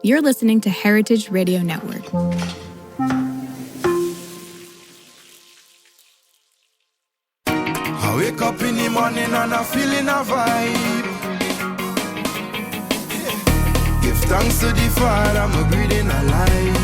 You're listening to Heritage Radio Network. I wake up in the morning and I'm feeling a vibe. Give thanks to the Father, I'm breathing alive.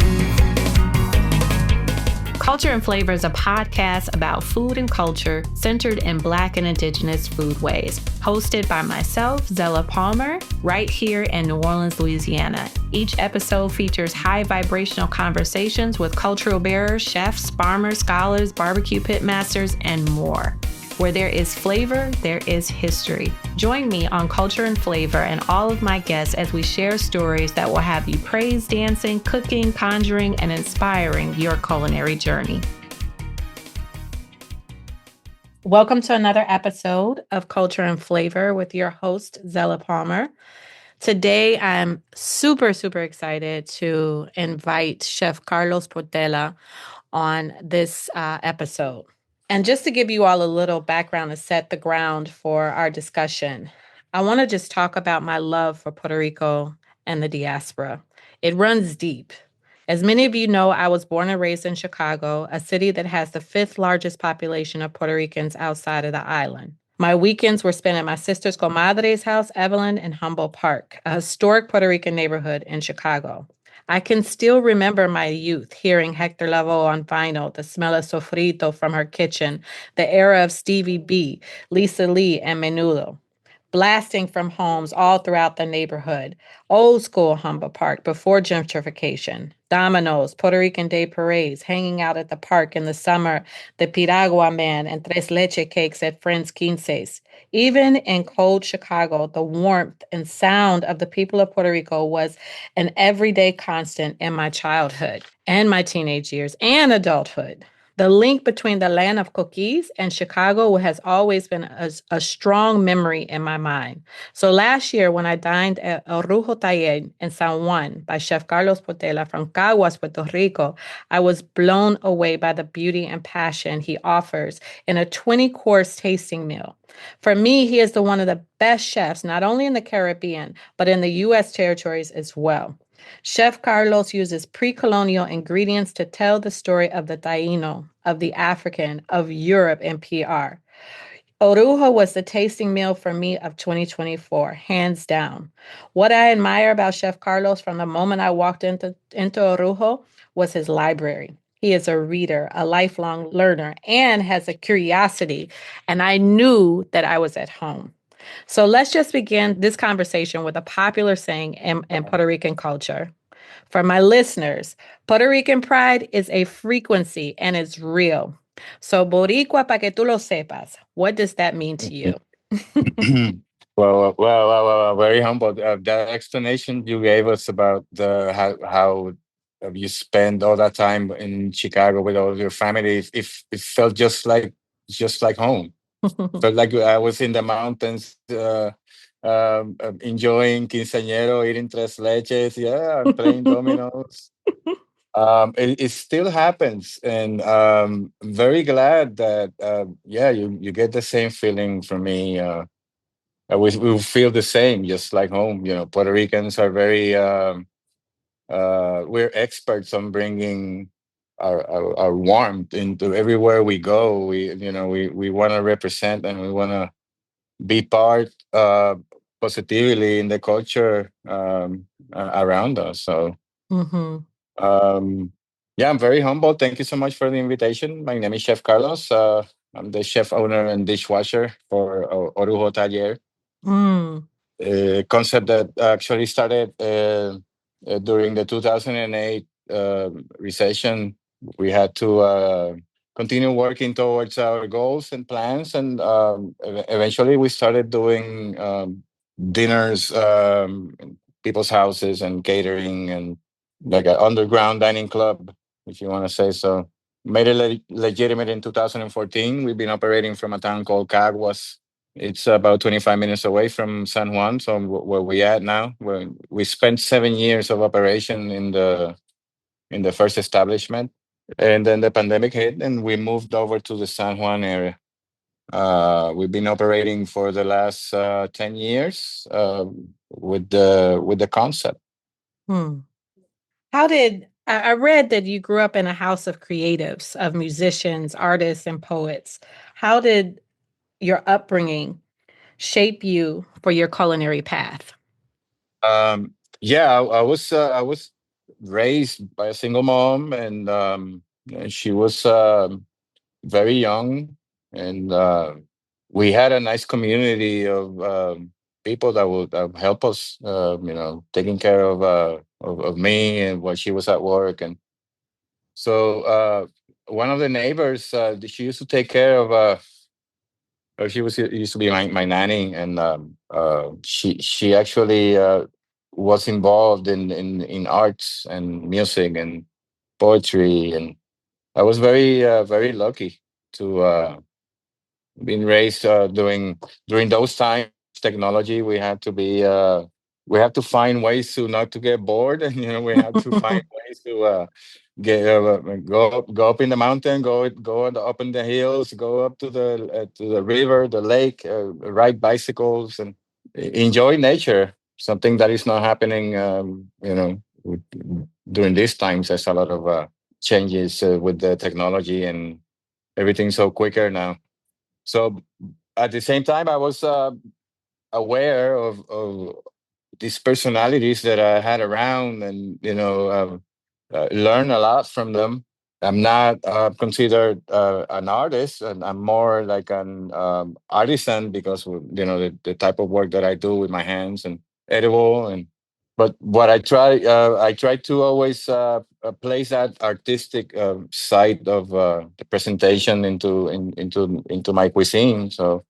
Culture and Flavor is a podcast about food and culture centered in Black and Indigenous foodways, hosted by myself, Zella Palmer, right here in New Orleans, Louisiana. Each episode features high vibrational conversations with cultural bearers, chefs, farmers, scholars, barbecue pitmasters, and more. Where there is flavor, there is history. Join me on Culture and Flavor and all of my guests as we share stories that will have you praise dancing, cooking, conjuring, and inspiring your culinary journey. Welcome to another episode of Culture and Flavor with your host, Zella Palmer. Today, I'm super excited to invite Chef Carlos Portela on this episode. And just to give you all a little background to set the ground for our discussion, I want to just talk about my love for Puerto Rico and the diaspora. It runs deep. As many of you know, I was born and raised in Chicago, a city that has the 5th largest population of Puerto Ricans outside of the island. My weekends were spent at my sister's comadre's house, Evelyn, in Humboldt Park, a historic Puerto Rican neighborhood in Chicago. I can still remember my youth hearing Hector Lavoe on vinyl, the smell of sofrito from her kitchen, the era of Stevie B, Lisa Lee, and Menudo, blasting from homes all throughout the neighborhood. Old school Humboldt Park before gentrification. Dominoes, Puerto Rican Day parades, hanging out at the park in the summer, the Piragua man and tres leche cakes at friends' quinces. Even in cold Chicago, the warmth and sound of the people of Puerto Rico was an everyday constant in my childhood and my teenage years and adulthood. The link between the land of cookies and Chicago has always been a strong memory in my mind. So last year, when I dined at Orujo Taller in San Juan by Chef Carlos Portela from Caguas, Puerto Rico, I was blown away by the beauty and passion he offers in a 20-course tasting meal. For me, he is one of the best chefs, not only in the Caribbean, but in the U.S. territories as well. Chef Carlos uses pre-colonial ingredients to tell the story of the Taino, of the African, of Europe, and PR. Orujo was the tasting meal for me of 2024, hands down. What I admire about Chef Carlos from the moment I walked into Orujo was his library. He is a reader, a lifelong learner, and has a curiosity, and I knew that I was at home. So let's just begin this conversation with a popular saying in Puerto Rican culture. For my listeners, Puerto Rican pride is a frequency and it's real. So Boricua, pa que tú lo sepas, what does that mean to you? Well, very humble. That explanation you gave us about how you spend all that time in Chicago with all your family, if it felt just like home. Felt like I was in the mountains, enjoying quinceañero, eating tres leches, and playing dominoes. It still happens, and I'm very glad that you get the same feeling from me. We feel the same, just like home. You know, Puerto Ricans are very we're experts on bringing our warmth into everywhere we go. We want to represent and we want to be part positively in the culture around us. So. Mm-hmm. I'm very humble. Thank you so much for the invitation. My name is Chef Carlos. I'm the chef owner and dishwasher for Orujo Taller. A concept that actually started during the 2008 recession. We had to continue working towards our goals and plans, and eventually we started doing dinners, in people's houses, and catering, and like an underground dining club, if you want to say so. Made it legitimate in 2014. We've been operating from a town called Caguas. It's about 25 minutes away from San Juan, so where we at now. We spent 7 years of operation in the first establishment, and then the pandemic hit, and we moved over to the San Juan area. We've been operating for the last 10 years with the concept. How did I read that you grew up in a house of creatives, of musicians, artists, and poets. How did your upbringing shape you for your culinary path? Yeah, I was raised by a single mom, and she was very young, and we had a nice community of people that would help us, taking care of me and while she was at work, and so one of the neighbors, she used to take care of. She was used to be my nanny, and she actually was involved in arts and music and poetry, and I was very lucky to been raised during those times. Technology, we had to find ways to not to get bored, and we had to find ways to go up in the mountain, up in the hills, go up to the river, the lake, ride bicycles, and enjoy nature. Something that is not happening, during these times. There's a lot of changes with the technology and everything's so quicker now. So at the same time, I was aware of these personalities that I had around, and learn a lot from them. I'm not considered an artist, and I'm more like an artisan because the type of work that I do with my hands and edible. And but what I try to always place that artistic side of the presentation into my cuisine. So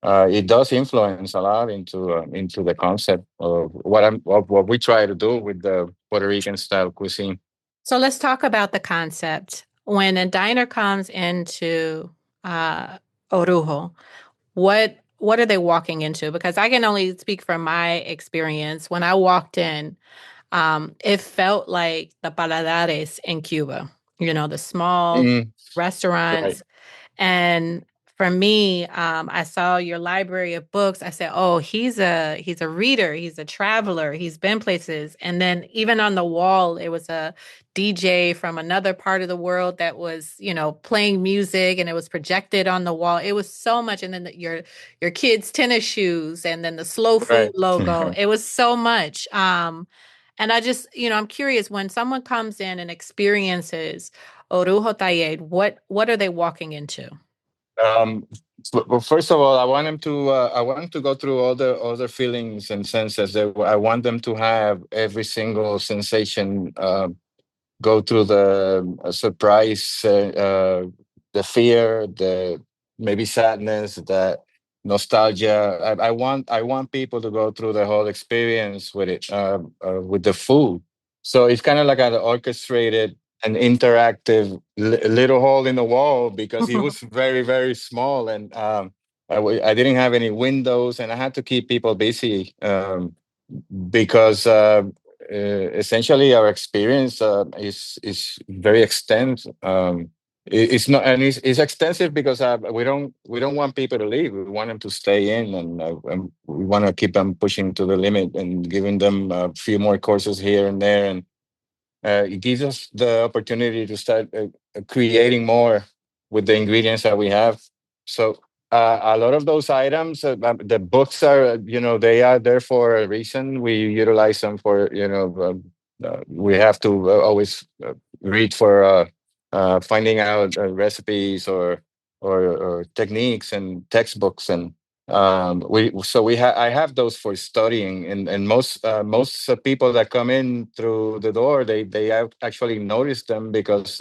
it does influence a lot into the concept of what we try to do with the Puerto Rican style cuisine. So let's talk about the concept. When a diner comes into uh, Orujo, what are they walking into? Because I can only speak from my experience. When I walked in, it felt like the paladares in Cuba. The small Mm, right, restaurants. And for me, I saw your library of books. I said, "Oh, he's a reader. He's a traveler. He's been places." And then even on the wall, it was a DJ from another part of the world that was, playing music, and it was projected on the wall. It was so much. And then your kids' tennis shoes, and then the slow food right. logo. It was so much. And I just, I'm curious when someone comes in and experiences Orujo Taller, what are they walking into? um, well, first of all, I want them to go through all the feelings and senses. I want them to have every single sensation. Go through the surprise, the fear, the maybe sadness, the nostalgia. I want people to go through the whole experience with it, with the food. So it's kind of like an orchestrated and interactive little hole in the wall because it was very small, and I didn't have any windows, and I had to keep people busy. Because essentially our experience is very extensive. It's not, and it's extensive because we don't want people to leave. We want them to stay in, and we want to keep them pushing to the limit and giving them a few more courses here and there, and it gives us the opportunity to start creating more with the ingredients that we have. So a lot of those items, the books are, they are there for a reason. We utilize them for, we have to always read for finding out recipes or techniques and textbooks, and I have those for studying, and most people that come in through the door, they have actually noticed them because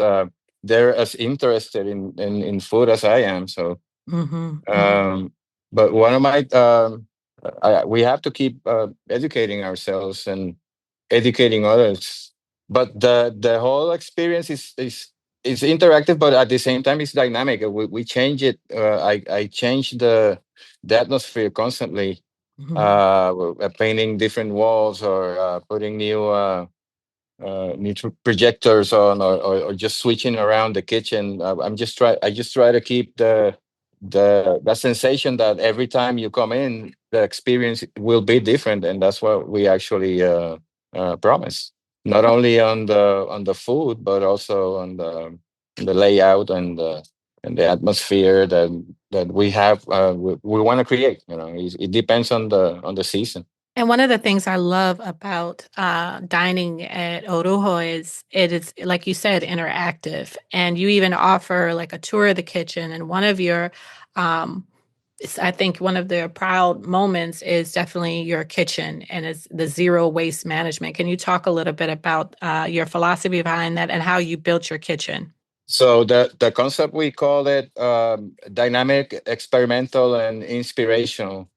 they're as interested in food as I am. So Hmm. but one of my we have to keep educating ourselves and educating others. But the whole experience is interactive, but at the same time it's dynamic. We change it. I change the atmosphere constantly. Hmm. Painting different walls or putting new projectors on, or just switching around the kitchen. I just try to keep the sensation that every time you come in, the experience will be different, and that's what we actually promise. not only on the food, but also on the layout and the atmosphere that we have. We want to create. It depends on the season. And one of the things I love about dining at Orujo is it is, like you said, interactive. And you even offer like a tour of the kitchen. And one of your, I think one of the proud moments is definitely your kitchen and it's the zero waste management. Can you talk a little bit about your philosophy behind that and how you built your kitchen? So the concept, we call it dynamic, experimental, and inspirational.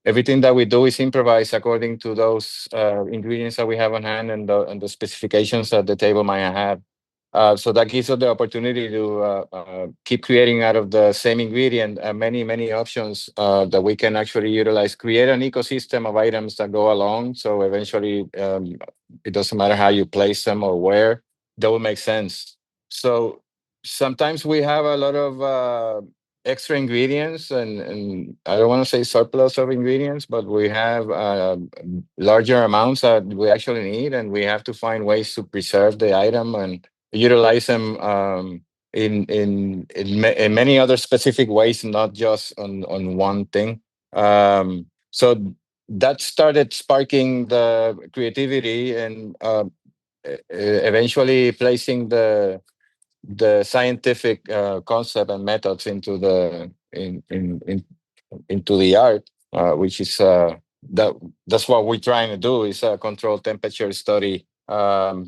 Everything that we do is improvised according to those ingredients that we have on hand and the specifications that the table might have. So that gives us the opportunity to keep creating out of the same ingredient many options that we can actually utilize, create an ecosystem of items that go along. So eventually, it doesn't matter how you place them or where, they will make sense. So sometimes we have a lot of extra ingredients, and I don't want to say surplus of ingredients, but we have larger amounts that we actually need, and we have to find ways to preserve the item and utilize them in many other specific ways, not just on one thing. So that started sparking the creativity and eventually placing the scientific concept and methods into the art, which is that's what we're trying to do, is a controlled temperature study,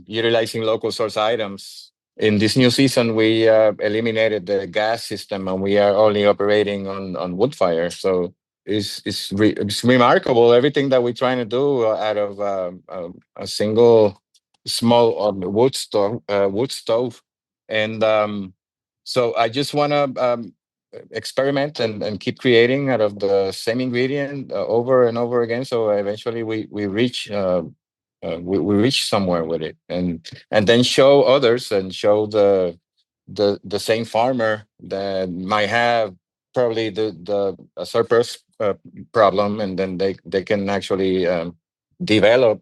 utilizing local source items. In this new season, we eliminated the gas system and we are only operating on wood fire. So it's remarkable everything that we're trying to do out of a single small wood stove. And so I just want to experiment and keep creating out of the same ingredient over and over again. So eventually we reach we reach somewhere with it, and then show others and show the same farmer that might have probably the a surplus problem, and then they can actually develop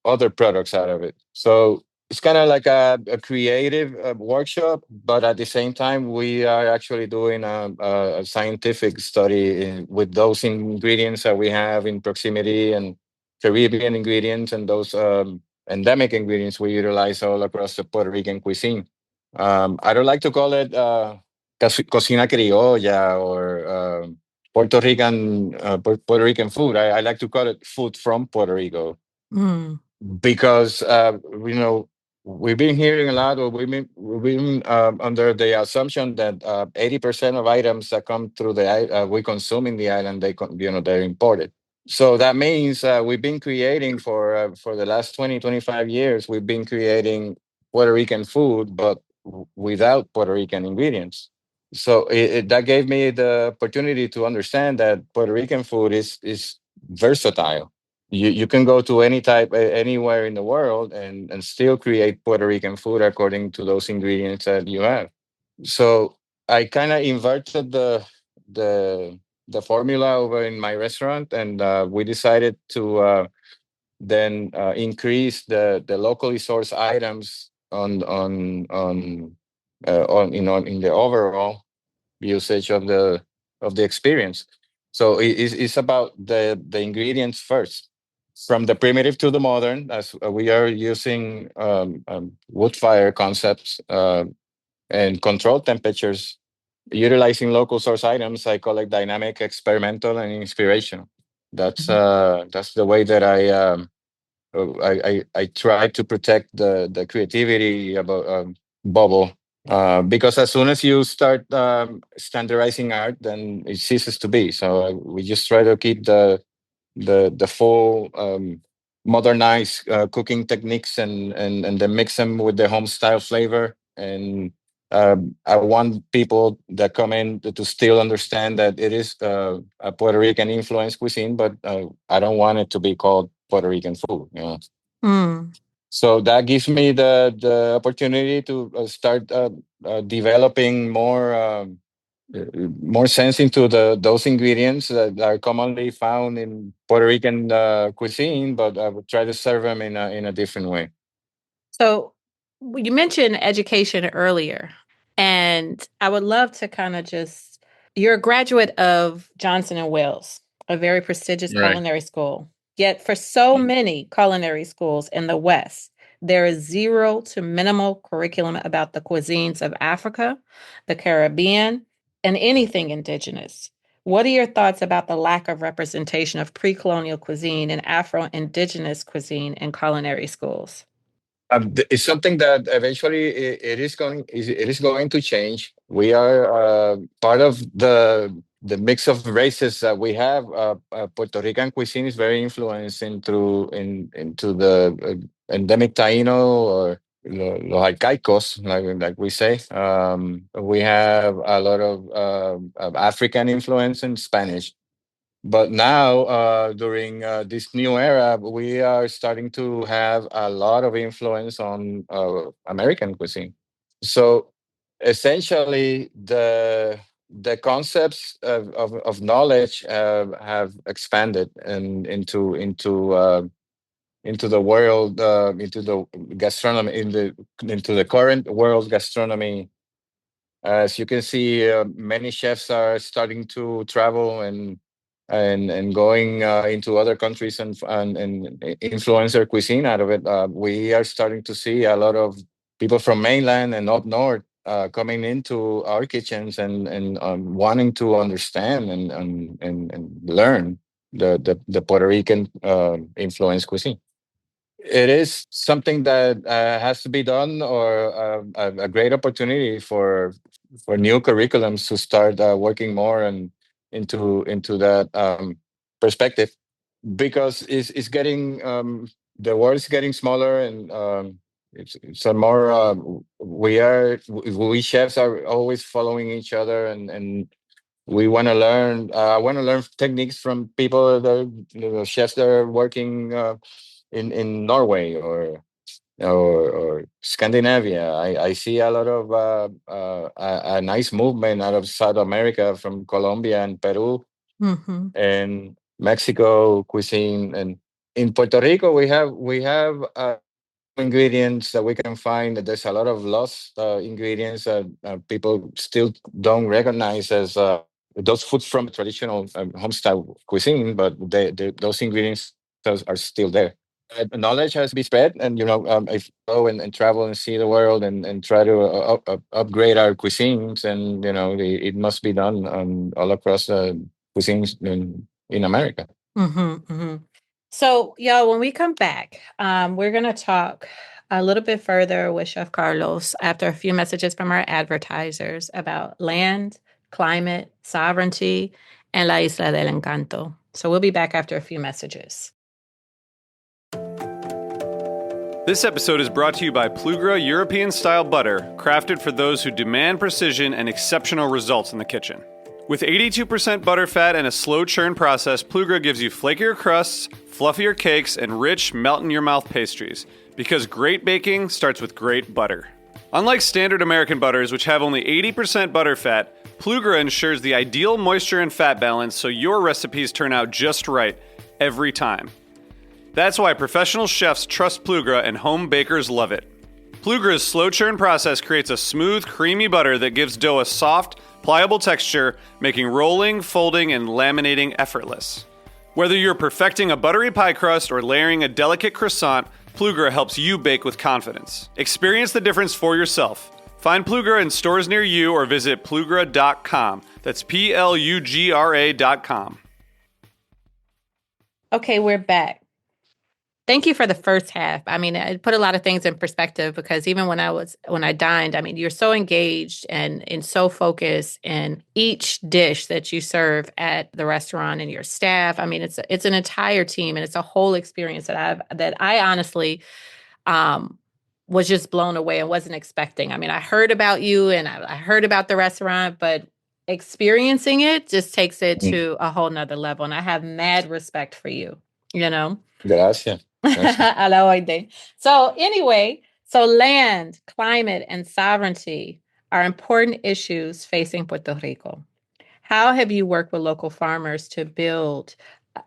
other products out of it. So it's kind of like a creative workshop, but at the same time, we are actually doing a scientific study with those ingredients that we have in proximity and Caribbean ingredients and those endemic ingredients we utilize all across the Puerto Rican cuisine. I don't like to call it cocina criolla or Puerto Rican food. I like to call it food from Puerto Rico. Mm. Because we've been hearing a lot, or we've been under the assumption that 80% of items that come through we consume in the island, they're imported. So that means we've been creating for the last 20-25 years, we've been creating Puerto Rican food, but without Puerto Rican ingredients. So that gave me the opportunity to understand that Puerto Rican food is versatile. You can go to anywhere in the world and still create Puerto Rican food according to those ingredients that you have. So I kind of inverted the the formula over in my restaurant, and we decided to then increase the locally sourced items in the overall usage of the experience. So it's about the ingredients first, from the primitive to the modern, as we are using wood fire concepts and controlled temperatures, utilizing local source items. I call it dynamic, experimental, and inspirational. That's the way that I try to protect the creativity about bubble, because as soon as you start standardizing art, then it ceases to be. So we just try to keep the full modernized cooking techniques and then mix them with the home style flavor. And I want people that come in to still understand that it is a Puerto Rican influenced cuisine, but I don't want it to be called Puerto Rican food. Mm. So that gives me the opportunity to start developing more more sense into those ingredients that are commonly found in Puerto Rican cuisine, but I would try to serve them in a different way. So you mentioned education earlier, and I would love to kind of just, you're a graduate of Johnson and Wales, a very prestigious Right. culinary school. Yet for so many culinary schools in the West, there is zero to minimal curriculum about the cuisines of Africa, the Caribbean, and anything indigenous. What are your thoughts about the lack of representation of pre-colonial cuisine and Afro-Indigenous cuisine in culinary schools? It's something that eventually it is going to change. We are part of the mix of races that we have. Puerto Rican cuisine is very influenced into the endemic Taino or los arcaicos, like we say. We have a lot of African influence and Spanish. But now, during this new era, we are starting to have a lot of influence on American cuisine. So essentially, the concepts of knowledge have expanded and into the world, into the gastronomy, into the current world gastronomy. As you can see, many chefs are starting to travel and going into other countries and influence their cuisine out of it. We are starting to see a lot of people from mainland and up north coming into our kitchens and wanting to understand and learn the Puerto Rican influenced cuisine. It is something that has to be done, or a great opportunity for new curriculums to start working more and into that perspective, because it's getting the world is getting smaller, and it's a more we chefs are always following each other, and we want to learn. I want to learn techniques from people that are, chefs that are working in Norway or Scandinavia. I see a lot of a nice movement out of South America, from Colombia and Peru Mm-hmm. and Mexico cuisine. And in Puerto Rico, we have ingredients that we can find. That there's a lot of lost ingredients that people still don't recognize as those foods from traditional homestyle cuisine, but those ingredients are still there. Knowledge has to be spread, and if you go and travel and see the world and try to upgrade our cuisines, and it must be done all across the cuisines in America. Mm-hmm, mm-hmm. So, y'all, when we come back, we're going to talk a little bit further with Chef Carlos after a few messages from our advertisers about land, climate, sovereignty, and La Isla del Encanto. So we'll be back after a few messages. This episode is brought to you by Plugra European-style butter, crafted for those who demand precision and exceptional results in the kitchen. With 82% butter fat and a slow churn process, Plugra gives you flakier crusts, fluffier cakes, and rich, melt-in-your-mouth pastries, because great baking starts with great butter. Unlike standard American butters, which have only 80% butter fat, Plugra ensures the ideal moisture and fat balance so your recipes turn out just right every time. That's why professional chefs trust Plugra and home bakers love it. Plugra's slow churn process creates a smooth, creamy butter that gives dough a soft, pliable texture, making rolling, folding, and laminating effortless. Whether you're perfecting a buttery pie crust or layering a delicate croissant, Plugra helps you bake with confidence. Experience the difference for yourself. Find Plugra in stores near you or visit plugra.com. That's Plugra.com. Okay, we're back. Thank you for the first half. I mean, it put a lot of things in perspective, because even when I dined, I mean, you're so engaged and so focused in each dish that you serve at the restaurant, and your staff. I mean, it's an entire team, and it's a whole experience that I honestly was just blown away and wasn't expecting. I mean, I heard about you and I heard about the restaurant, but experiencing it just takes it to a whole nother level. And I have mad respect for you, Gracias. A la orden. So anyway, land, climate, and sovereignty. are important issues facing Puerto Rico. How have you worked with local farmers to build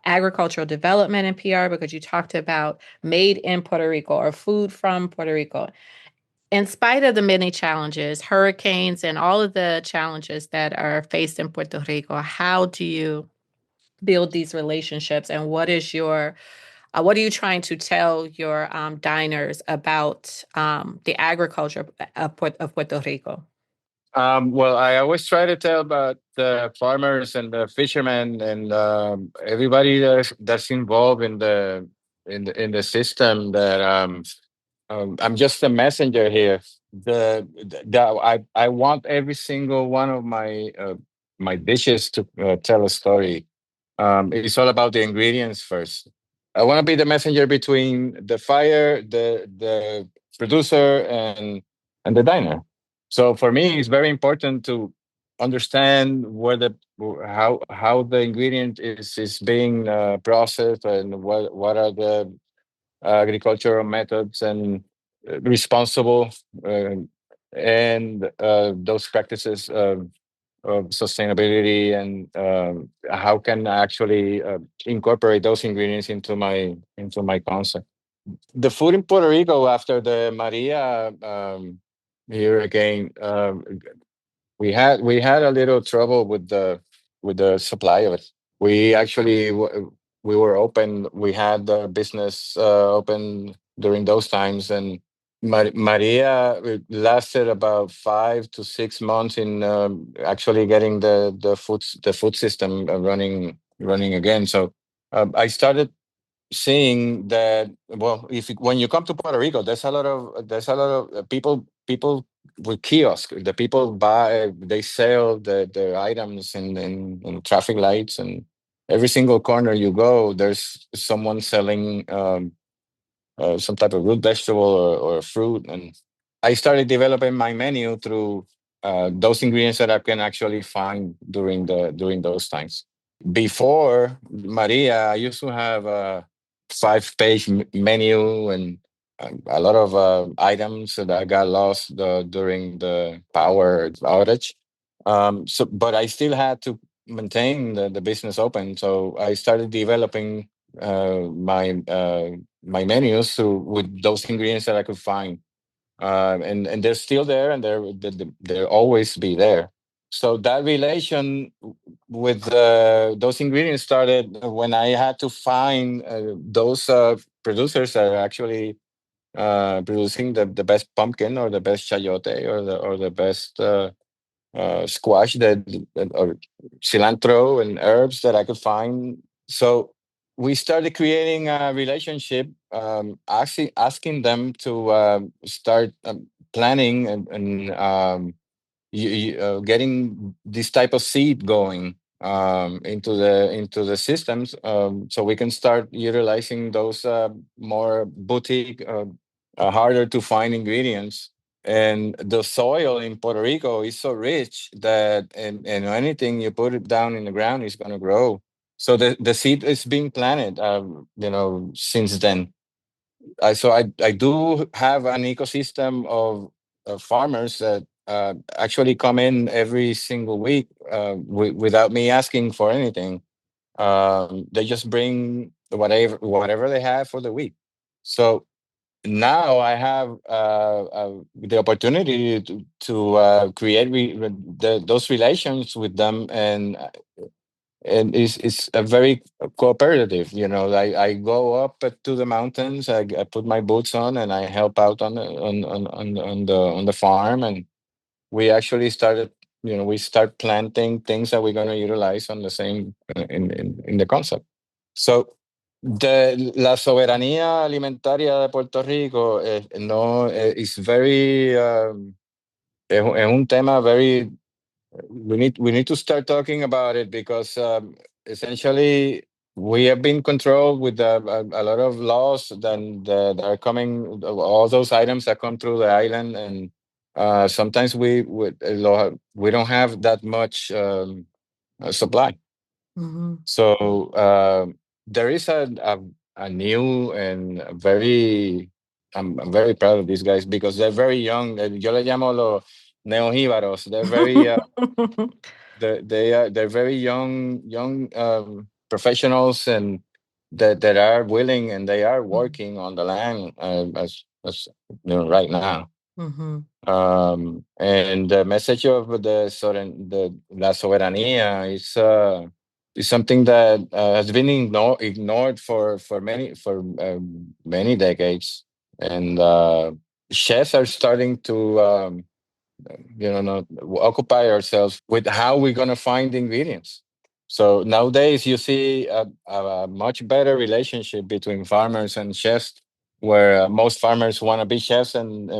agricultural development in PR? Because you talked about made in Puerto Rico or food from Puerto Rico. In spite of the many challenges, hurricanes, and all of the challenges that are faced in Puerto Rico, how do you build these relationships? And what are you trying to tell your diners about the agriculture of Puerto Rico? Well, I always try to tell about the farmers and the fishermen and everybody that's involved in the system. That I'm just a messenger here. I want every single one of my dishes to tell a story. It's all about the ingredients first. I want to be the messenger between the fire, the producer, and the diner. So for me, it's very important to understand how the ingredient is being processed, and what are the agricultural methods and responsible uh, and those practices of sustainability, and how can I actually incorporate those ingredients into my concept. The food in Puerto Rico after the Maria hurricane, we had a little trouble with the supply of it. We actually we were open. We had the business open during those times, and Maria lasted about 5 to 6 months in actually getting the food system running again. So I started seeing that, well, when you come to Puerto Rico, there's a lot of people with kiosks. The people they sell the items in traffic lights, and every single corner you go, there's someone selling some type of root vegetable or fruit. And I started developing my menu through those ingredients that I can actually find during those times. Before Maria, I used to have a 5-page menu, and a lot of items that I got lost during the power outage. But I still had to maintain the business open. So I started developing my menus with those ingredients that I could find, and they're still there, and they'll always be there. So that relation with those ingredients started when I had to find those producers that are actually producing the best pumpkin, or the best chayote, or the best squash or cilantro and herbs that I could find. So we started creating a relationship, asking them to start planning and getting this type of seed going into the systems, so we can start utilizing those more boutique, harder to find ingredients. And the soil in Puerto Rico is so rich that and anything you put it down in the ground is going to grow. So the seed is being planted, since then. I do have an ecosystem of farmers that actually come in every single week without me asking for anything. They just bring whatever they have for the week. So now I have the opportunity to create those relations with them, and it's a very cooperative. I go up to the mountains. I put my boots on, and I help out on the farm, and we actually started. We start planting things that we're going to utilize on the same in the concept. So la soberanía alimentaria de Puerto Rico, no is very es un tema very. We need to start talking about it, because essentially we have been controlled with a lot of laws that are coming, all those items that come through the island, and sometimes we don't have that much supply. Mm-hmm. So there is a new and very. I'm very proud of these guys, because they're very young. Yo le llamo neojibaros. They're very they're very young professionals, and that are willing, and they are working on the land, as right now. And the message of the la soberanía is something that has been ignored for many decades, and chefs are starting to not occupy ourselves with how we're going to find ingredients. So nowadays you see a much better relationship between farmers and chefs, where most farmers want to be chefs, and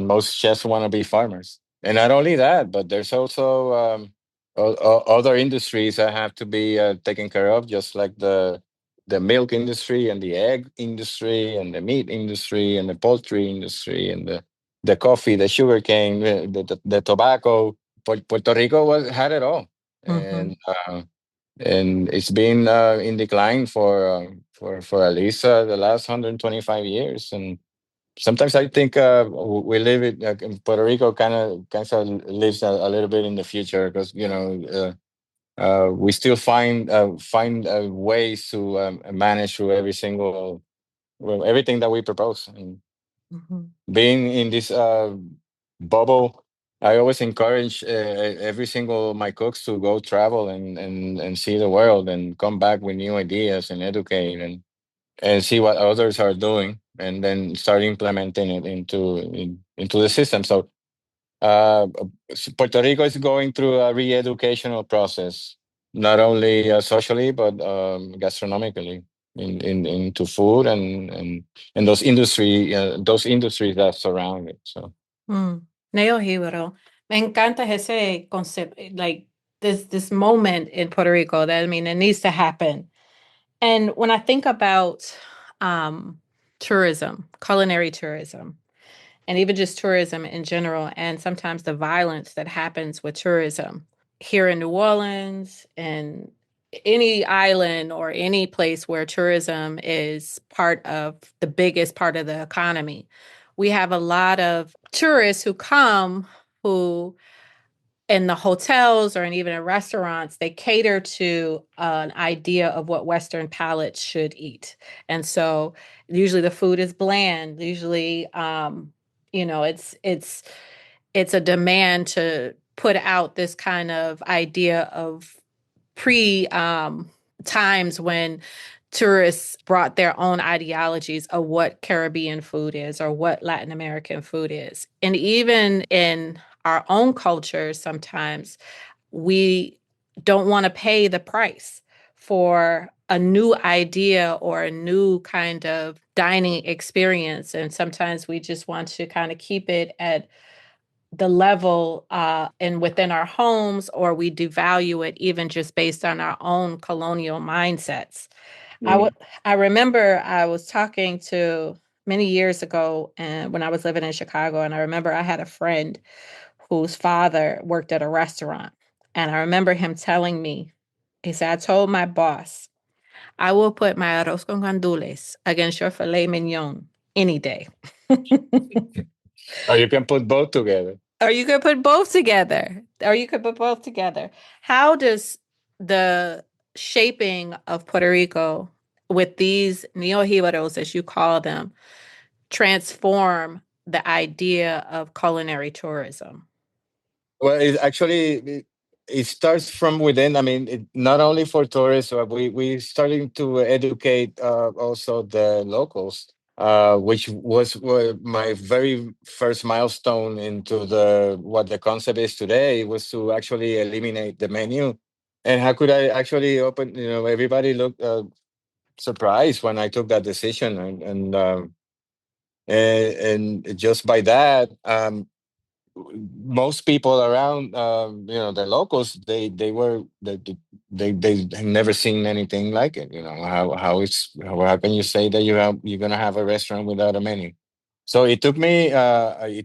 most chefs want to be farmers. And not only that, but there's also other industries that have to be taken care of, just like the milk industry, and the egg industry, and the meat industry, and the poultry industry, and the coffee, the sugarcane, the tobacco. Puerto Rico had it all, and it's been in decline for at least the last 125 years. And sometimes I think we live it in Puerto Rico kind of lives a little bit in the future, because we still find ways to manage through everything that we propose. And being in this bubble, I always encourage every single my cooks to go travel and see the world, and come back with new ideas, and educate, and see what others are doing, and then start implementing it into the system. So Puerto Rico is going through a re-educational process, not only socially, but gastronomically, into food, and those industries that surround it. So Neojíbaro. Me encanta ese concept, like this moment in Puerto Rico that, I mean, it needs to happen. And when I think about tourism, culinary tourism, and even just tourism in general, and sometimes the violence that happens with tourism here in New Orleans and any island or any place where tourism is part of the biggest part of the economy. We have a lot of tourists who come who in the hotels or even in restaurants, they cater to an idea of what Western palates should eat. And so usually the food is bland. Usually, it's a demand to put out this kind of idea of pre times when tourists brought their own ideologies of what Caribbean food is or what Latin American food is. And even in our own culture, sometimes we don't want to pay the price for a new idea or a new kind of dining experience. And sometimes we just want to kind of keep it at the level and within our homes, or we devalue it even just based on our own colonial mindsets. I remember I was talking to many years ago, and when I was living in Chicago, and I remember I had a friend whose father worked at a restaurant. And I remember him telling me, he said, I told my boss, I will put my arroz con gandules against your filet mignon any day. or you can put both together. Or you could put both together. How does the shaping of Puerto Rico with these neojibaros, as you call them, transform the idea of culinary tourism? Well, it starts from within. I mean, not only for tourists, but we starting to educate also the locals, which was my very first milestone into what the concept is today, was to actually eliminate the menu. And how could I actually open? Everybody looked surprised when I took that decision, and just by that. Most people around, the locals, they had never seen anything like it. How can you say that you're gonna have a restaurant without a menu? So it took me a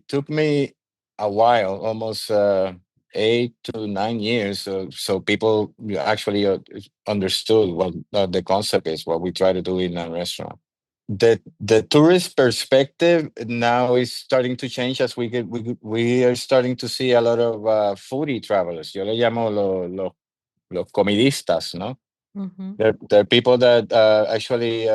while, almost 8 to 9 years, so people actually understood what the concept is, what we try to do in a restaurant. the tourist perspective now is starting to change as we are starting to see a lot of foodie travelers. Yo le llamo los comidistas, no? Mm-hmm. They're people that actually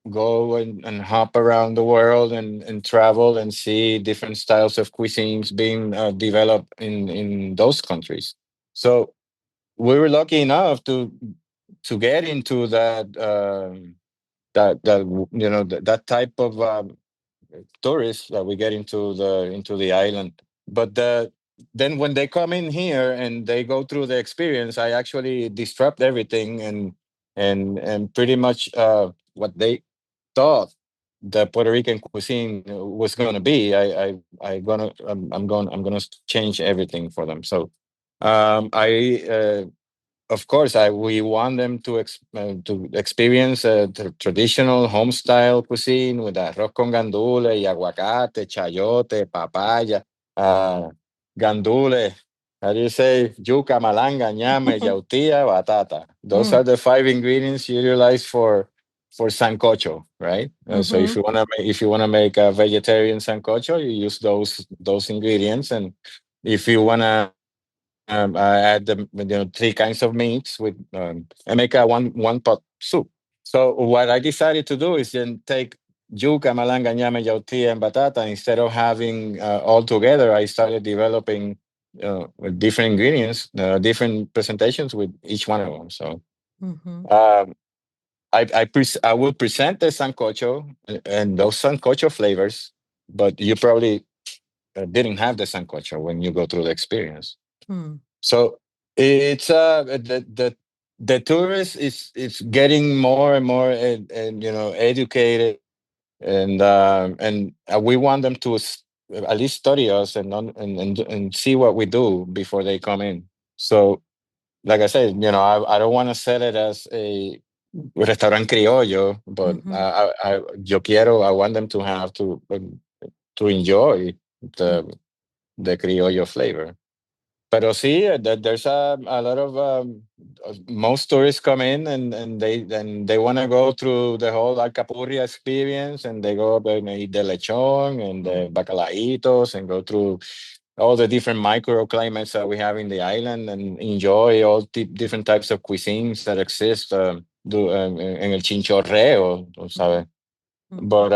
go and hop around the world and travel and see different styles of cuisines being developed in those countries. So we were lucky enough to get into that type of tourists that we get into the island. But then when they come in here and they go through the experience, I actually disrupt everything and pretty much what they thought the Puerto Rican cuisine was going to be. I'm gonna change everything for them. So I of course, we want them to experience the traditional home style cuisine with arroz con gandules y aguacate, chayote, papaya, uh, gandule. How do you say? Yuca, malanga, ñame, yautía, batata. Those are the 5 ingredients you utilize for sancocho, right? So Mm-hmm. if you wanna make a vegetarian sancocho, you use those ingredients, and if you wanna I add the 3 kinds of meats with I make a one pot soup. So what I decided to do is then take yuca, malanga, ñame, yautía, and batata. Instead of having all together, I started developing with different ingredients, different presentations with each one of them. So Mm-hmm. I will present the sancocho and those sancocho flavors, but you probably didn't have the sancocho when you go through the experience. Mm. So it's the tourist is getting more and more and educated and we want them to at least study us and see what we do before they come in. So like I said, I don't want to sell it as a restaurant criollo, but Mm-hmm. I want them to have to enjoy the the criollo flavor. Pero sí, there's a lot of most tourists come in and they want to go through the whole Alcapurria experience, and they go up and eat the lechon and the bacalaitos and go through all the different microclimates that we have in the island and enjoy all the different types of cuisines that exist en el chinchorreo, tú sabes. But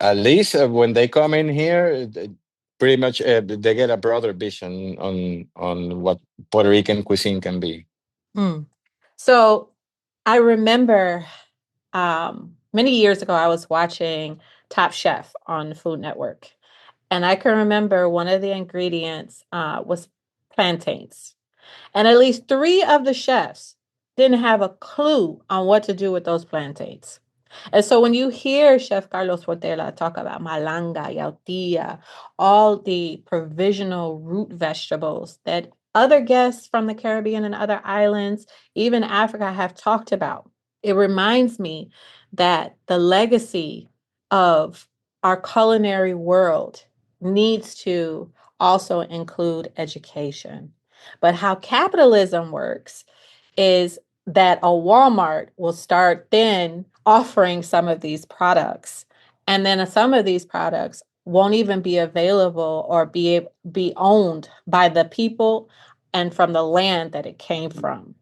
at least when they come in here, pretty much they get a broader vision on what Puerto Rican cuisine can be. Mm. So I remember many years ago, I was watching Top Chef on Food Network. And I can remember one of the ingredients was plantains. And at least 3 of the chefs didn't have a clue on what to do with those plantains. And so when you hear Chef Carlos Portela talk about malanga, yautía, all the provisional root vegetables that other guests from the Caribbean and other islands, even Africa, have talked about, it reminds me that the legacy of our culinary world needs to also include education. But how capitalism works is that a Walmart will start then offering some of these products. And then some of these products won't even be available or be owned by the people and from the land that it came from.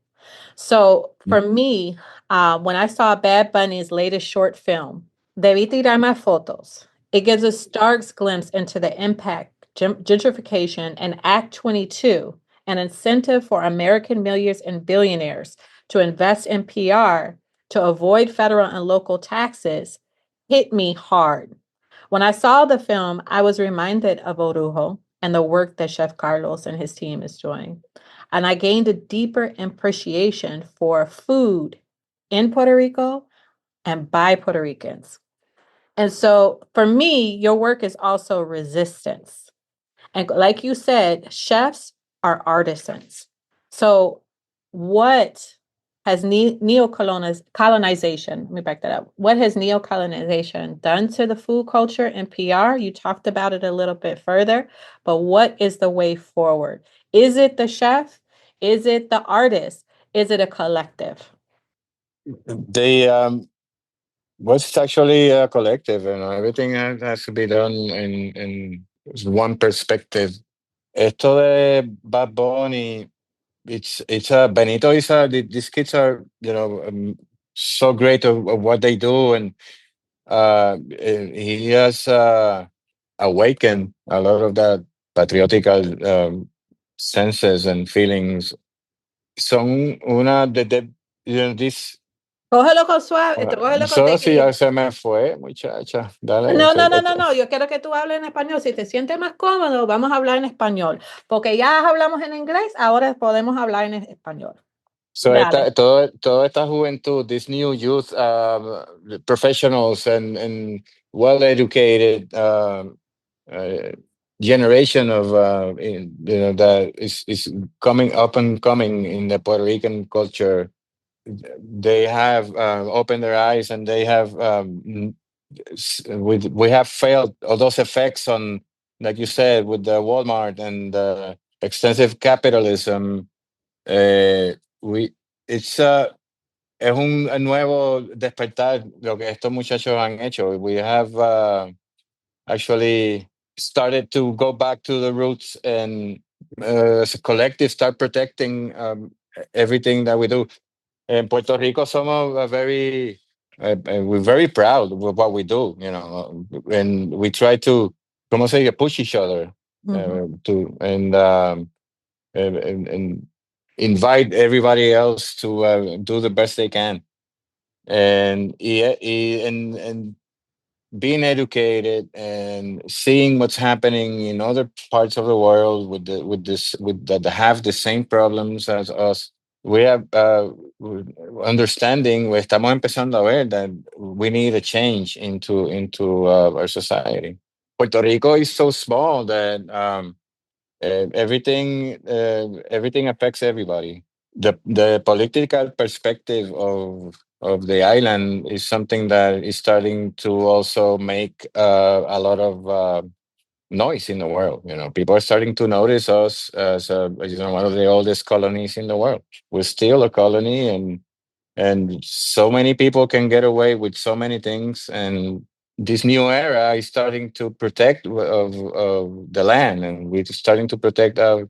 So for me, when I saw Bad Bunny's latest short film, Debí tirar más fotos, it gives a stark glimpse into the impact gentrification and Act 22, an incentive for American millionaires and billionaires to invest in PR to avoid federal and local taxes, hit me hard. When I saw the film, I was reminded of Orujo and the work that Chef Carlos and his team is doing. And I gained a deeper appreciation for food in Puerto Rico and by Puerto Ricans. And so for me, your work is also resistance. And like you said, chefs are artisans. So what has colonization, let me back that up. What has neo-colonization done to the food culture and PR? You talked about it a little bit further, but what is the way forward? Is it the chef? Is it the artist? Is it a collective? Well, it's actually a collective, everything has to be done in one perspective. Esto de Bad Bunny, it's Benito is these kids are so great of what they do, and he has awakened a lot of that patriotical senses and feelings. Son una de this. Cógelo con suave, cógelo con Solo si ya tequila. se me fue, muchacha. Dale. No. Yo quiero que tú hables en español. Si te sientes más cómodo, vamos a hablar en español. Porque ya hablamos en inglés, ahora podemos hablar en español. So Dale. toda esta juventud, this new youth, professionals and well-educated generation of that is coming up and coming in the Puerto Rican culture. They have opened their eyes, and they have we have felt all those effects on, like you said, with the Walmart and the extensive capitalism. We it's Es un nuevo despertar lo que estos muchachos han hecho. We have actually started to go back to the roots, and as a collective start protecting everything that we do. In Puerto Rico, somos we're very proud of what we do, and we try to, como se dice, push each other to and invite everybody else to do the best they can, and being educated and seeing what's happening in other parts of the world with that have the same problems as us. We have understanding. We estamos empezando a ver that we need a change into our society. Puerto Rico is so small that everything affects everybody. The political perspective of the island is something that is starting to also make a lot of noise in the world. People are starting to notice us as one of the oldest colonies in the world. We're still a colony, and so many people can get away with so many things, and this new era is starting to protect of the land, and we're starting to protect our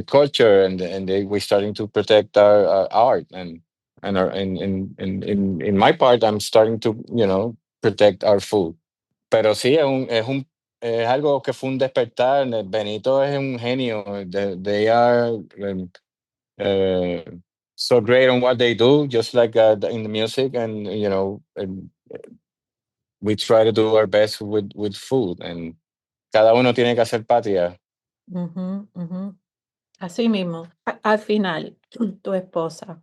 culture, and we're starting to protect our art, and our in my part, I'm starting to protect our food. Pero sí, es algo que fue un despertar. Benito es un genio. They are uh, so great on what they do, just like in the music, and we try to do our best with food, and cada uno tiene que hacer patria. Así mismo. Al final, tu esposa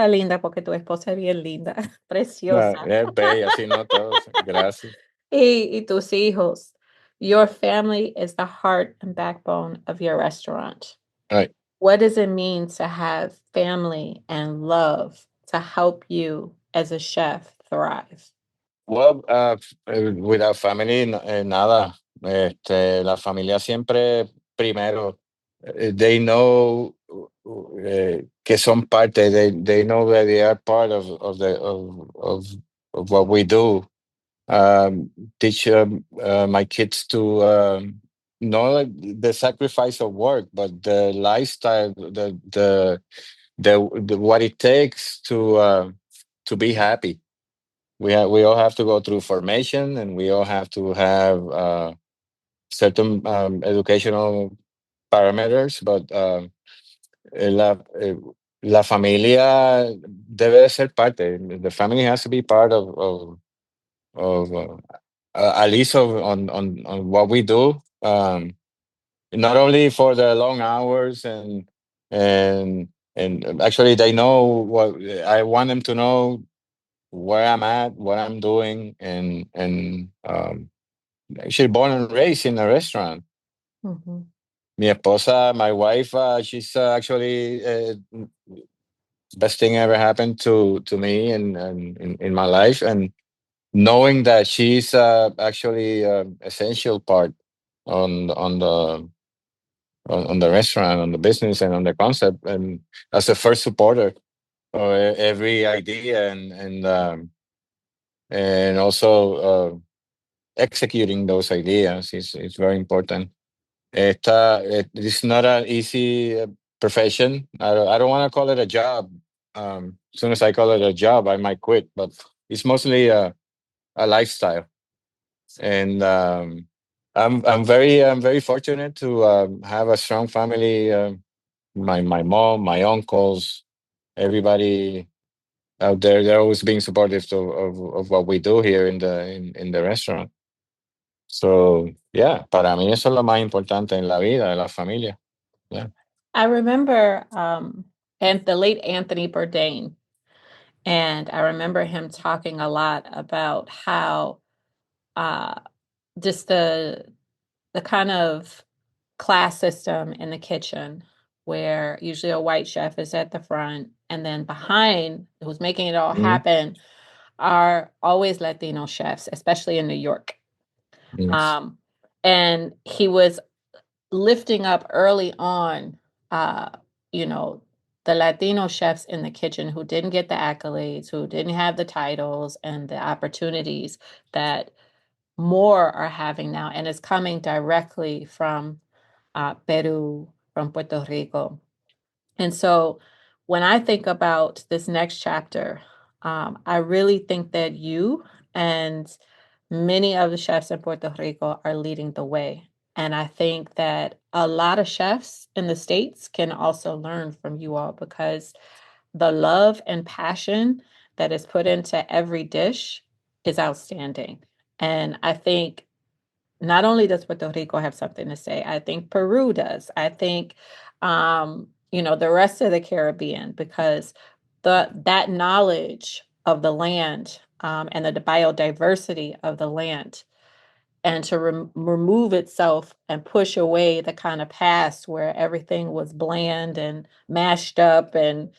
linda, porque tu esposa es bien linda, preciosa. Es bella, así no todos. Gracias. Y tus hijos. Your family is the heart and backbone of your restaurant. Right. What does it mean to have family and love to help you as a chef thrive? Well, without family, nada. La familia siempre primero. They know que son parte. They know that they are part of what we do. Teach my kids to not the sacrifice of work, but the lifestyle, the what it takes to be happy. We all have to go through formation, and we all have to have certain educational parameters, but la familia debe de ser parte. The family has to be part of at least on what we do. Not only for the long hours, and actually they know what I want them to know, where I'm at, what I'm doing, and actually born and raised in a restaurant. Mi esposa, my wife, she's actually best thing ever happened to me and in my life, and knowing that she's actually essential part on the restaurant, on the business, and on the concept, and as a first supporter of every idea, and and also executing those ideas is very important. It's not an easy profession. I don't want to call it a job. As soon as I call it a job, I might quit. But it's mostly a lifestyle, and I'm very fortunate to have a strong family. My mom, my uncles, everybody out there, they're always being supportive of what we do here in the restaurant. So, yeah, para mí eso es lo más importante en la vida, de la familia. Yeah. I remember and the late Anthony Bourdain, and I remember him talking a lot about how just the kind of class system in the kitchen, where usually a white chef is at the front, and then behind, who's making it all Mhm. happen, are always Latino chefs, especially in New York. Yes. And he was lifting up early on, uh, you know, the Latino chefs in the kitchen who didn't get the accolades, who didn't have the titles and the opportunities that more are having now, and it's coming directly from Peru, from Puerto Rico. And so when I think about this next chapter, I really think that you and many of the chefs in Puerto Rico are leading the way. And I think that a lot of chefs in the States can also learn from you all, because the love and passion that is put into every dish is outstanding. And I think not only does Puerto Rico have something to say, I think Peru does. I think, the rest of the Caribbean, because that knowledge of the land, and the biodiversity of the land, and to remove itself and push away the kind of past where everything was bland and mashed up and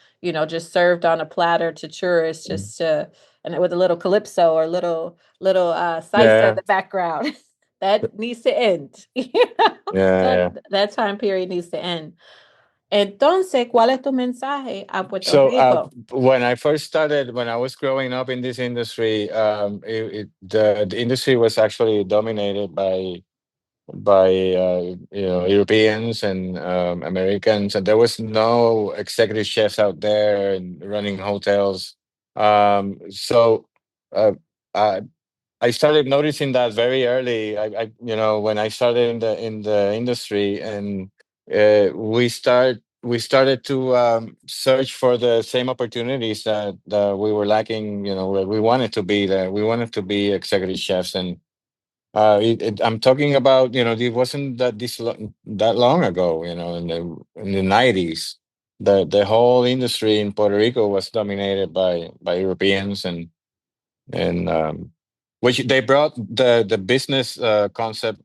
just served on a platter to tourists, just to, and with a little calypso or little salsa in Yeah, the background. That needs to end. yeah. That time period needs to end. Entonces, ¿cuál es tu mensaje a Puerto So Rico? when I first started, when I was growing up in this industry, the industry was actually dominated by Europeans and Americans, and there was no executive chefs out there and running hotels. So uh, I I started noticing that very early. When I started in the industry, and we started to search for the same opportunities that we were lacking. Where we wanted to be there. We wanted to be executive chefs, and I'm talking about it wasn't that long ago. In the 90s, the whole industry in Puerto Rico was dominated by Europeans, and which they brought the business concept,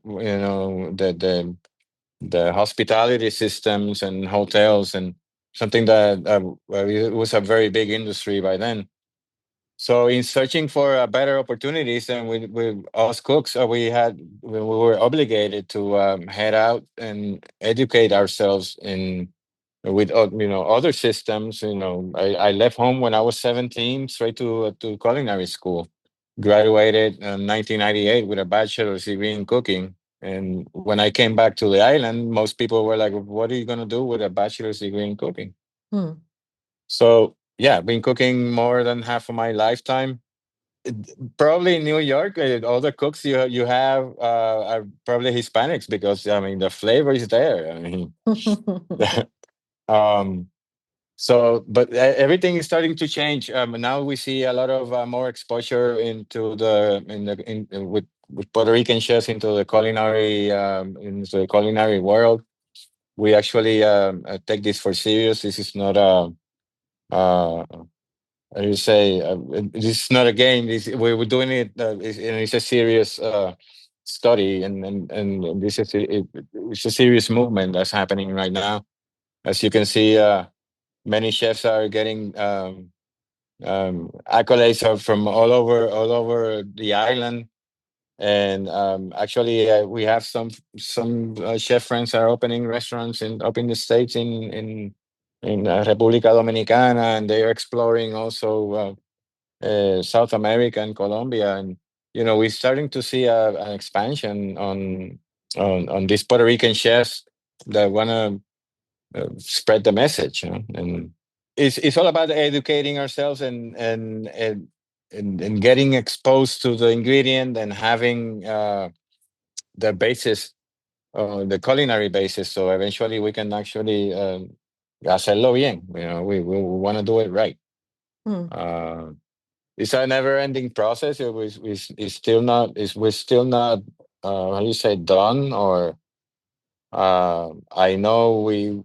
the hospitality systems and hotels, and something that well, it was a very big industry by then. So in searching for better opportunities, and with us cooks, we were obligated to head out and educate ourselves in with other systems. I left home when I was 17, straight to culinary school. Graduated in 1998 with a bachelor's degree in cooking. And when I came back to the island, most people were like, "What are you going to do with a bachelor's degree in cooking?" Hmm. So yeah, I've been cooking more than half of my lifetime. Probably in New York, all the cooks you have are probably Hispanics, because I mean the flavor is there. I mean, um, so, but everything is starting to change. Now we see a lot of more exposure into with Puerto Rican chefs into the culinary world. We actually take this for serious. This is not a how do you say, this is not a game. We're doing it. It's a serious study, and this is it's a serious movement that's happening right now. As you can see, many chefs are getting accolades from all over the island, and actually we have some chef friends are opening restaurants up in the states in República Dominicana, and they are exploring also South America and Colombia, and we're starting to see an expansion on these Puerto Rican chefs that want to spread the message, and it's all about educating ourselves and getting exposed to the ingredient and having the basis, the culinary basis, so eventually we can actually hacerlo bien. We want to do it right. It's a never-ending process. It's still not. We're still not. How do you say, done? Or I know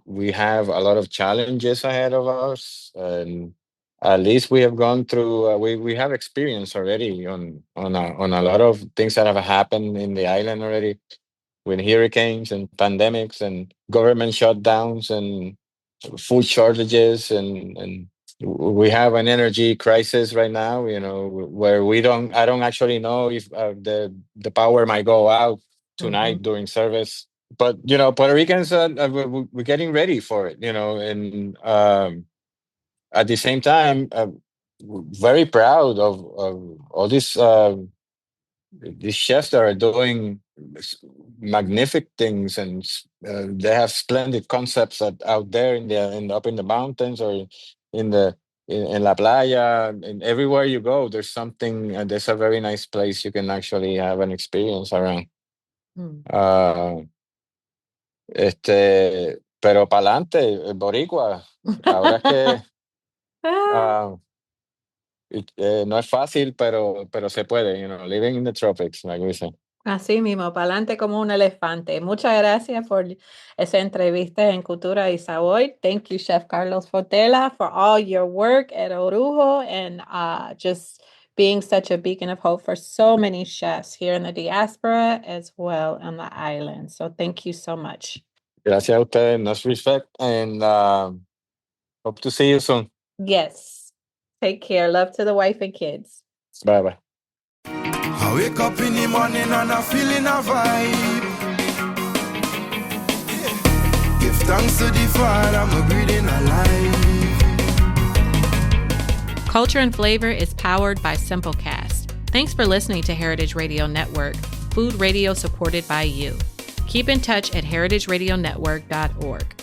we have a lot of challenges ahead of us, and at least we have gone through. We have experience already on a lot of things that have happened in the island already, with hurricanes and pandemics and government shutdowns and food shortages, and we have an energy crisis right now, where I don't actually know if the power might go out tonight during service. But Puerto Ricans, we're getting ready for it, and at the same time, very proud of all these chefs that are doing magnificent things, and they have splendid concepts out there up in the mountains, or in La Playa, and everywhere you go, there's something. There's a very nice place you can actually have an experience around. Pero pa'lante, Boricua. Ahora es que no es fácil, pero se puede, living in the tropics, like we say. Así mismo, pa'lante como un elefante. Muchas gracias por esa entrevista en Cultura y Sabor. Thank you, Chef Carlos Portela, for all your work at Orujo and just being such a beacon of hope for so many chefs here in the diaspora as well on the island. So thank you so much. Gracias a ustedes. Much respect, and hope to see you soon. Yes. Take care. Love to the wife and kids. Bye-bye. I wake up in the morning and I'm feeling a vibe. Give thanks to the Father, I'm breathing alive. Culture and Flavor is powered by Simplecast. Thanks for listening to Heritage Radio Network, food radio supported by you. Keep in touch at heritageradionetwork.org.